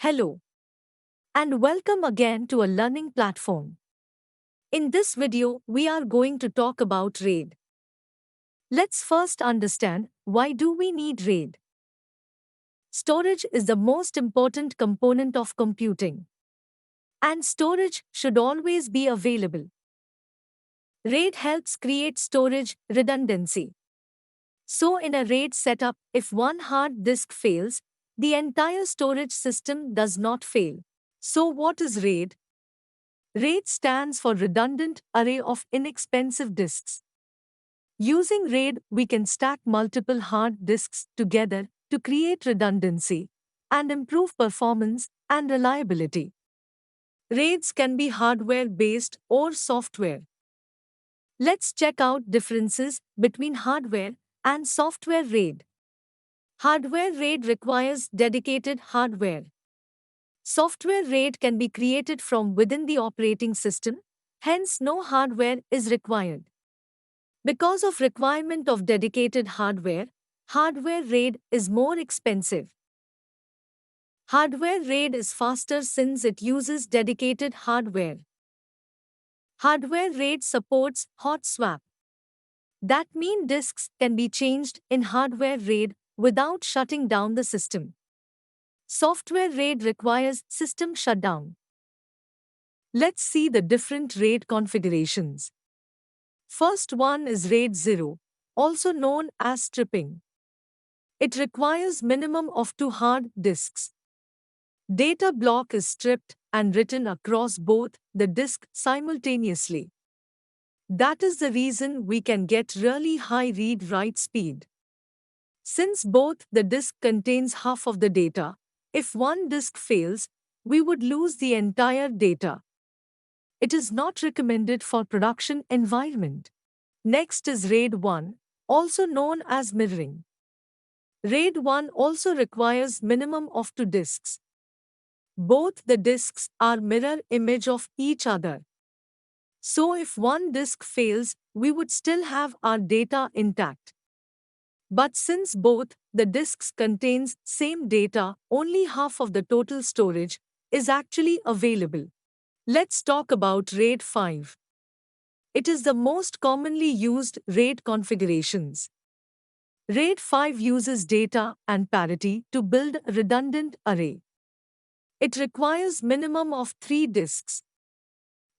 Hello, and welcome again to a learning platform. In this video, we are going to talk about RAID. Let's first understand why do we need RAID. Storage is the most important component of computing, and storage should always be available. RAID helps create storage redundancy. So in a RAID setup, if one hard disk fails, the entire storage system does not fail. So what is RAID? RAID stands for Redundant Array of Inexpensive Disks. Using RAID, we can stack multiple hard disks together to create redundancy and improve performance and reliability. RAIDs can be hardware-based or software. Let's check out differences between hardware and software RAID. Hardware RAID requires dedicated hardware. Software RAID can be created from within the operating system, hence no hardware is required. Because of requirement of dedicated hardware, hardware RAID is more expensive. Hardware RAID is faster since it uses dedicated hardware. Hardware RAID supports hot swap. That means disks can be changed in hardware RAID without shutting down the system. Software RAID requires system shutdown. Let's see the different RAID configurations. First one is RAID 0, also known as stripping. It requires minimum of 2 hard disks. Data block is stripped and written across both the disk simultaneously. That is the reason we can get really high read-write speed. Since both the disk contains half of the data, if one disk fails, we would lose the entire data. It is not recommended for production environment. Next is RAID 1, also known as mirroring. RAID 1 also requires minimum of 2 disks. Both the disks are mirror image of each other. So if one disk fails, we would still have our data intact. But since both the disks contains same data, only half of the total storage is actually available. Let's talk about RAID 5. It is the most commonly used RAID configurations. RAID 5 uses data and parity to build a redundant array. It requires minimum of 3 disks.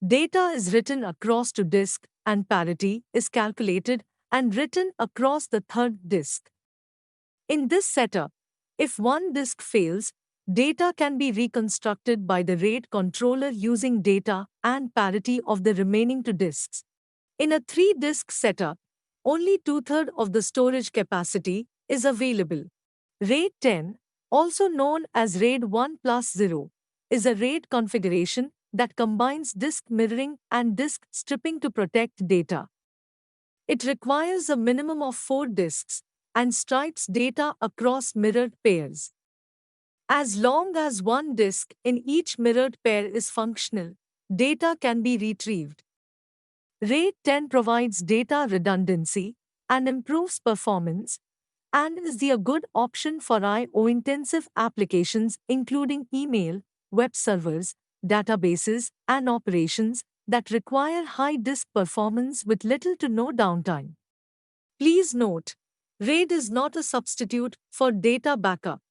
Data is written across to disk and parity is calculated and written across the third disk. In this setup, if one disk fails, data can be reconstructed by the RAID controller using data and parity of the remaining 2 disks. In a 3-disk setup, only 2/3 of the storage capacity is available. RAID 10, also known as RAID 1 plus 0, is a RAID configuration that combines disk mirroring and disk stripping to protect data. It requires a minimum of 4 disks and stripes data across mirrored pairs. As long as one disk in each mirrored pair is functional, data can be retrieved. RAID 10 provides data redundancy and improves performance and is a good option for I/O-intensive applications including email, web servers, databases, and operations that require high disk performance with little to no downtime. Please note, RAID is not a substitute for data backup.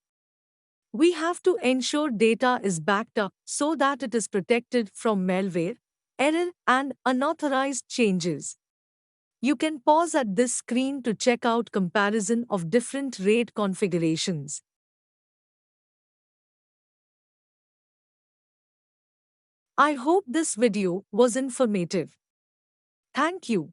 We have to ensure data is backed up so that it is protected from malware, error, and unauthorized changes. You can pause at this screen to check out comparison of different RAID configurations. I hope this video was informative. Thank you.